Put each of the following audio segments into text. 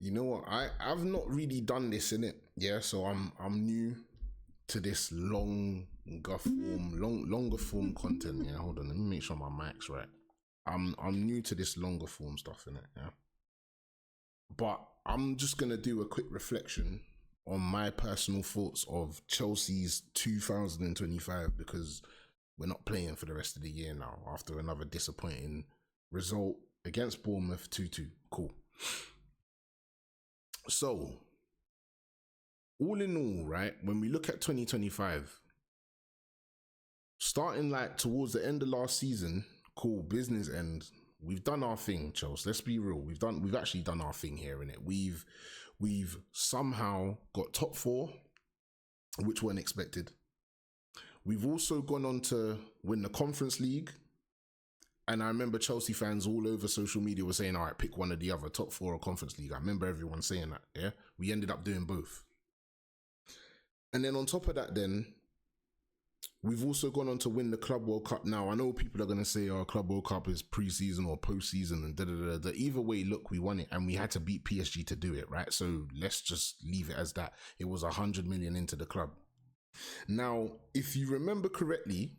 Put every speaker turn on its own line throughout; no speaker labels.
You know what? I've not really done this in it. Yeah, so I'm new to this longer form content. Yeah, hold on, let me make sure my mic's right. I'm new to this longer form stuff in it. Yeah, but I'm just gonna do a quick reflection on my personal thoughts of Chelsea's 2025 because we're not playing for the rest of the year now after another disappointing result against Bournemouth 2-2. Cool. So, all in all, right, when we look at 2025, starting like towards the end of last season, cool, business end, we've done our thing, Chelsea. Let's be real. We've actually done our thing here, innit? We've somehow got top four, which weren't expected. We've also gone on to win the Conference League. And I remember Chelsea fans all over social media were saying, all right, pick one or the other, top four or Conference League. I remember everyone saying that, yeah? We ended up doing both. And then on top of that, then, we've also gone on to win the Club World Cup. Now, I know people are going to say, oh, Club World Cup is pre-season or post-season and da-da-da-da. Either way, look, we won it and we had to beat PSG to do it, right? So let's just leave it as that. It was 100 million into the club. Now, if you remember correctly,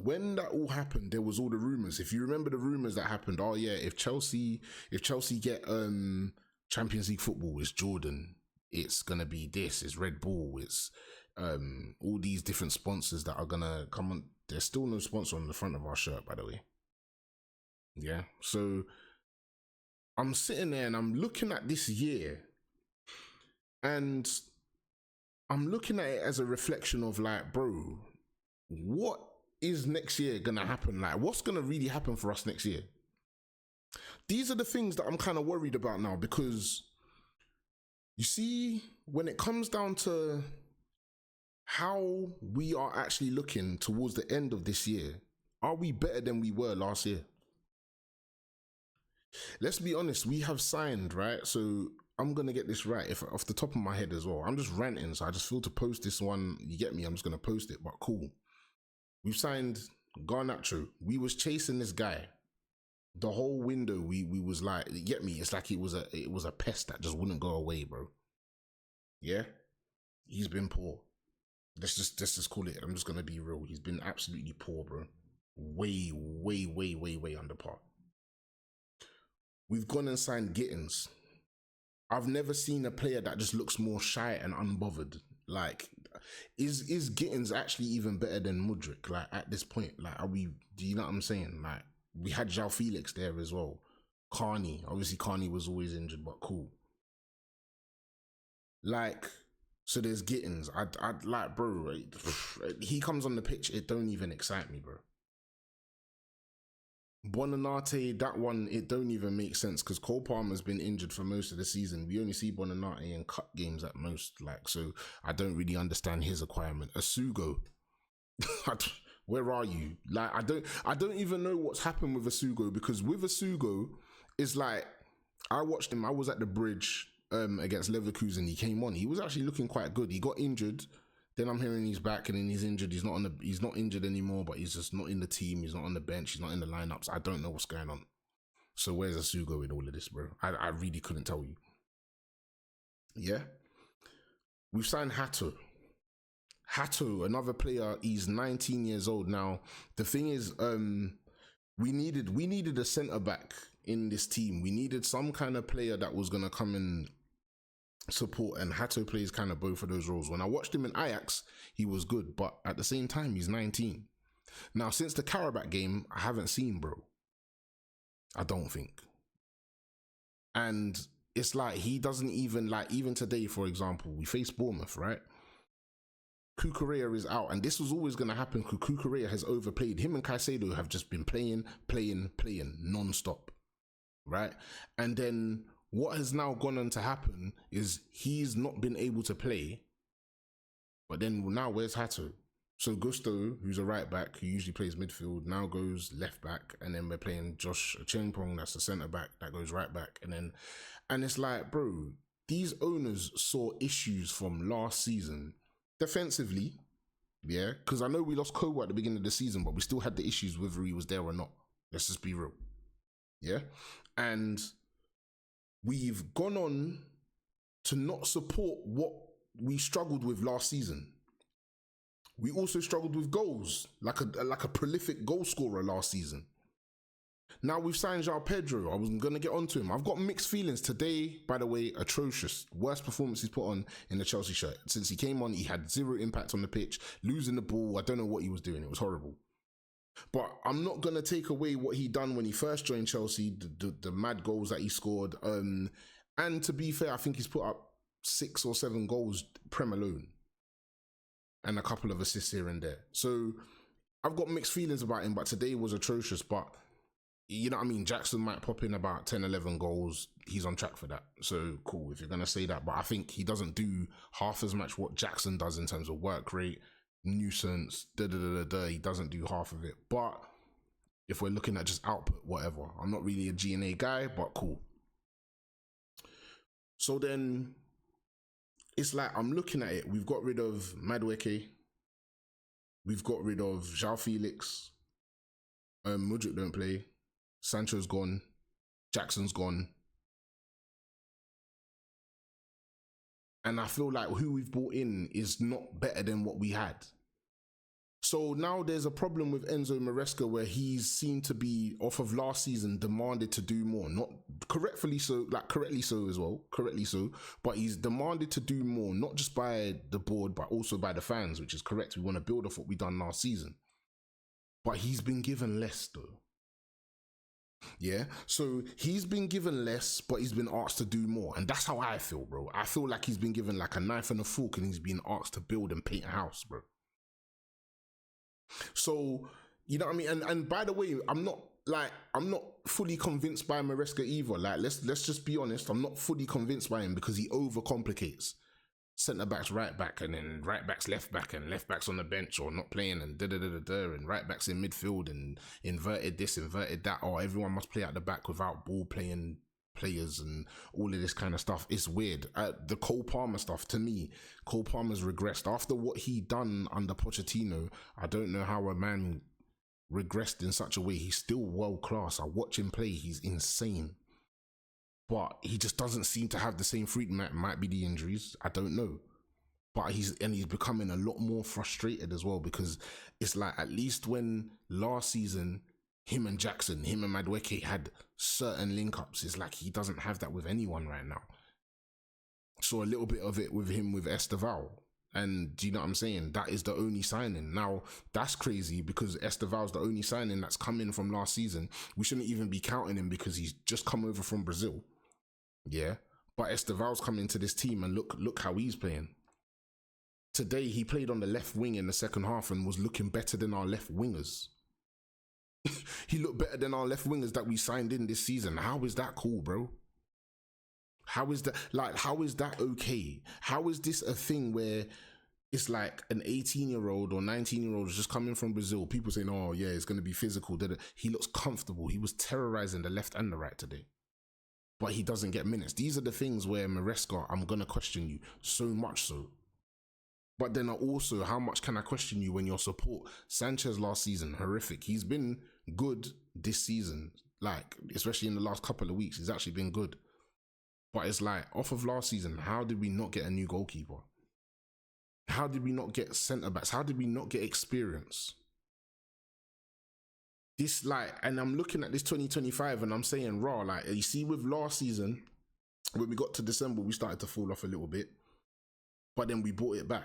when that all happened, there was all the rumors. If you remember the rumors that happened, oh yeah, if Chelsea get Champions League football, it's Jordan, it's gonna be this, it's Red Bull, it's all these different sponsors that are gonna come on. There's still no sponsor on the front of our shirt, by the way. Yeah, so I'm sitting there and I'm looking at this year, and I'm looking at it as a reflection of like, bro, what is next year gonna happen? Like, what's gonna really happen for us next year? These are the things that I'm kind of worried about now, because you see, when it comes down to how we are actually looking towards the end of this year, are we better than we were last year? Let's be honest, we have signed, right? So I'm gonna get this right if off the top of my head as well. I'm just ranting, so I just feel to post this one. You get me? I'm just gonna post it, but cool. We've signed Garnacho. We was chasing this guy the whole window. We was like, you get me? It's like it was a pest that just wouldn't go away, bro. Yeah, he's been poor. Let's just call it. I'm just gonna be real. He's been absolutely poor, bro. Way under par. We've gone and signed Gittins. I've never seen a player that just looks more shy and unbothered. Like, is Gittins actually even better than Mudryk? Like, at this point, like, do you know what I'm saying? Like, we had João Felix there as well. Carney, obviously Carney was always injured, but cool. Like, so there's Gittins. I'd like, bro, he comes on the pitch, it don't even excite me, bro. Bonanate, that one, it don't even make sense because Cole Palmer's been injured for most of the season. We only see Bonanate in cut games at most, like, so I don't really understand his acquirement. Asugo, where are you? Like, I don't even know what's happened with Asugo, because with Asugo, it's like, I watched him, I was at the bridge against Leverkusen, he came on, he was actually looking quite good. He got injured. Then I'm hearing he's back and then he's injured. He's not injured anymore, but he's just not in the team. He's not on the bench. He's not in the lineups. I don't know what's going on. So where's Asugo in all of this, bro? I really couldn't tell you. Yeah. We've signed Hato. Hato, another player. He's 19 years old now. The thing is, we needed a centre back in this team. We needed some kind of player that was gonna come and support, and Hato plays kind of both of those roles. When I watched him in Ajax, he was good, but at the same time, he's 19. Now, since the Karabakh game, I haven't seen, bro. I don't think. And it's like, he doesn't even, like, even today, for example, we faced Bournemouth, right? Cucurella is out, and this was always going to happen because Cucurella has overplayed. Him and Caicedo have just been playing non-stop, right? And then what has now gone on to happen is he's not been able to play, but then now where's Hato? So Gusto, who's a right back, who usually plays midfield, now goes left back, and then we're playing Josh Chengpong, that's the centre back, that goes right back. And it's like, bro, these owners saw issues from last season defensively, yeah, because I know we lost Kowa at the beginning of the season, but we still had the issues whether he was there or not. Let's just be real. Yeah. And we've gone on to not support what we struggled with last season. We also struggled with goals, like a prolific goal scorer last season. Now we've signed João Pedro. I was going to get onto him. I've got mixed feelings today, by the way, atrocious. Worst performance he's put on in the Chelsea shirt. Since he came on, he had zero impact on the pitch, losing the ball. I don't know what he was doing. It was horrible. But I'm not going to take away what he done when he first joined Chelsea, the mad goals that he scored. And to be fair, I think he's put up 6 or 7 goals Prem alone. And a couple of assists here and there. So I've got mixed feelings about him, but today was atrocious. But you know what I mean? Jackson might pop in about 10, 11 goals. He's on track for that. So cool, if you're going to say that. But I think he doesn't do half as much what Jackson does in terms of work rate, nuisance, He doesn't do half of it. But if we're looking at just output, whatever. I'm not really a G&A guy, but cool. So then it's like I'm looking at it. We've got rid of Madueke. We've got rid of João Felix. Mudryk don't play. Sancho's gone. Jackson's gone. And I feel like who we've brought in is not better than what we had. So now there's a problem with Enzo Maresca where he's seemed to be, off of last season, demanded to do more. Not correctly so, correctly so, but he's demanded to do more, not just by the board, but also by the fans, which is correct. We want to build off what we done last season. But he's been given less though. Yeah, so he's been given less, but he's been asked to do more. And that's how I feel, bro. I feel like he's been given like a knife and a fork and he's been asked to build and paint a house, bro. So, you know what I mean? And by the way, I'm not fully convinced by Maresca either. Like, let's just be honest. I'm not fully convinced by him because he overcomplicates. Centre backs right back, and then right backs left back, and left backs on the bench or not playing, and and right backs in midfield, and inverted this, inverted that, or everyone must play at the back without ball playing players and all of this kind of stuff. It's weird. The Cole Palmer stuff, to me, Cole Palmer's regressed after what he done under Pochettino. I don't know how a man regressed in such a way. He's still world class. I watch him play. He's insane. But he just doesn't seem to have the same freedom. It might be the injuries. I don't know. But he's becoming a lot more frustrated as well, because it's like, at least when last season, him and Jackson, him and Madueke had certain link-ups, it's like he doesn't have that with anyone right now. Saw a little bit of it with him with Esteval. And do you know what I'm saying? That is the only signing. Now, that's crazy because Esteval's the only signing that's come in from last season. We shouldn't even be counting him because he's just come over from Brazil. Yeah, but Esteval's come into this team and look how he's playing. Today he played on the left wing in the second half and was looking better than our left wingers. He looked better than our left wingers that we signed in this season. How is that cool, bro? How is that okay? How is this a thing where it's like an 18-year-old or 19-year-old is just coming from Brazil? People saying, oh yeah, it's going to be physical. He looks comfortable. He was terrorizing the left and the right today. But he doesn't get minutes. These are the things where Maresca, I'm going to question you, so much so. But then also, how much can I question you when your support? Sanchez last season, horrific. He's been good this season, like, especially in the last couple of weeks. He's actually been good. But it's like, off of last season, how did we not get a new goalkeeper? How did we not get centre-backs? How did we not get experience? This, like, and I'm looking at this 2025 and I'm saying, raw, like, you see with last season, when we got to December, we started to fall off a little bit, but then we brought it back.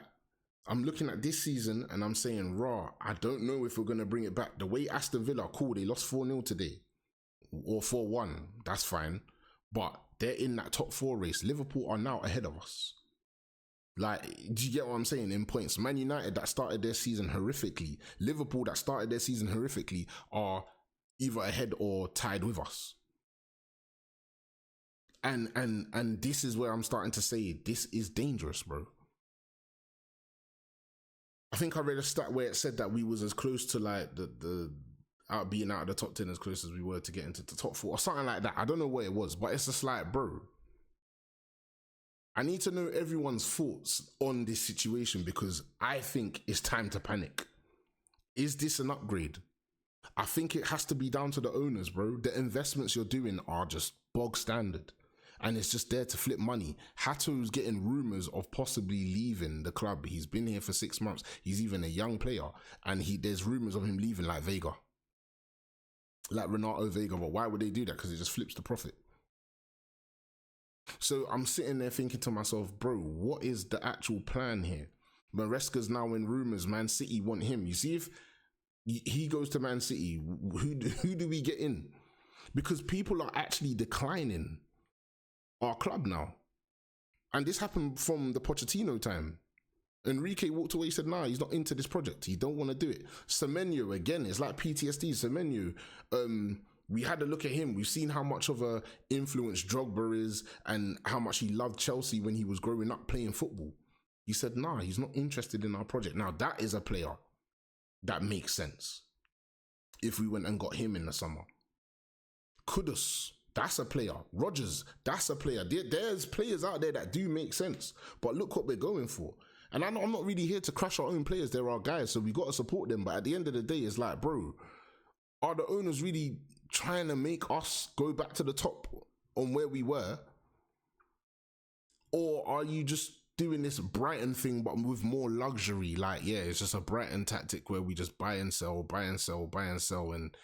I'm looking at this season and I'm saying, raw, I don't know if we're going to bring it back. The way Aston Villa, cool, they lost 4-0 today, or 4-1, that's fine, but they're in that top 4 race. Liverpool are now ahead of us. Like, do you get what I'm saying? In points, Man United that started their season horrifically, Liverpool that started their season horrifically are either ahead or tied with us. And this is where I'm starting to say this is dangerous, bro. I think I read a stat where it said that we was as close to like the being out of the top 10 as close as we were to get into the top 4 or something like that. I don't know what it was, but it's just like, bro, I need to know everyone's thoughts on this situation because I think it's time to panic. Is this an upgrade? I think it has to be down to the owners, bro. The investments you're doing are just bog standard. and it's just there to flip money. Hato's getting rumors of possibly leaving the club. He's been here for 6 months. He's even a young player, and there's rumors of him leaving like Vega, like Renato Vega. But why would they do that? Because it just flips the profit. So I'm sitting there thinking to myself, bro, what is the actual plan here? Maresca's now in rumors. Man City want him. You see, if he goes to Man City, who do we get in? Because people are actually declining our club now. And this happened from the Pochettino time. Enrique walked away, said, nah, he's not into this project. He don't want to do it. Semenyo, again, it's like PTSD. Semenyo, we had a look at him. We've seen how much of a influence Drogba is and how much he loved Chelsea when he was growing up playing football. He said, nah, he's not interested in our project. Now, that is a player that makes sense. If we went and got him in the summer. Kudus, that's a player. Rodgers, that's a player. There's players out there that do make sense. But look what we're going for. And I'm not really here to crush our own players. There are guys, so we got to support them. But at the end of the day, it's like, bro, are the owners really trying to make us go back to the top on where we were? Or are you just doing this Brighton thing, but with more luxury? Like, yeah, it's just a Brighton tactic where we just buy and sell, buy and sell, buy and sell. And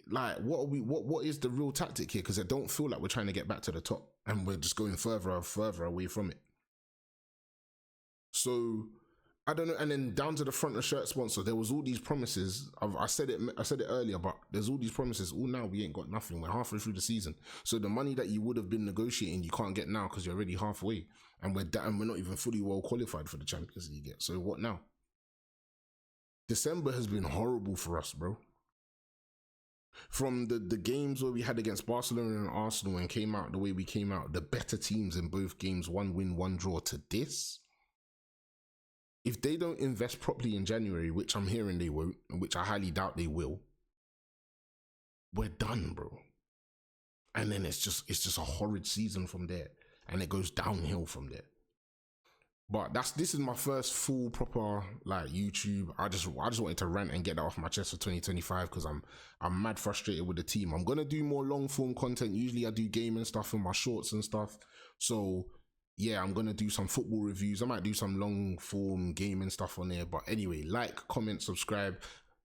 like, what is the real tactic here? Because I don't feel like we're trying to get back to the top and we're just going further and further away from it. So I don't know. And then down to the front of shirt sponsor, there was all these promises. I said it earlier, but there's all these promises. All now we ain't got nothing. We're halfway through the season. So the money that you would have been negotiating, you can't get now because you're already halfway, and we're not even fully well qualified for the Champions League yet. So what now? December has been horrible for us, bro. From the games where we had against Barcelona and Arsenal and came out the way we came out, the better teams in both games, 1 win, 1 draw, to this. If they don't invest properly in January, which I'm hearing they won't, and which I highly doubt they will, we're done, bro. And then it's just a horrid season from there, and it goes downhill from there. But this is my first full proper like YouTube. I just wanted to rant and get that off my chest for 2025 because I'm mad frustrated with the team. I'm gonna do more long form content. Usually I do gaming stuff in my shorts and stuff. So yeah, I'm going to do some football reviews. I might do some long form gaming stuff on there. But anyway, like, comment, subscribe.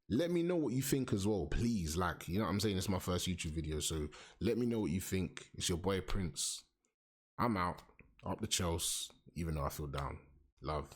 Let me know what you think as well, please. Like, you know what I'm saying? It's my first YouTube video. So let me know what you think. It's your boy Prince. I'm out. Up the Chelsea, even though I feel down. Love.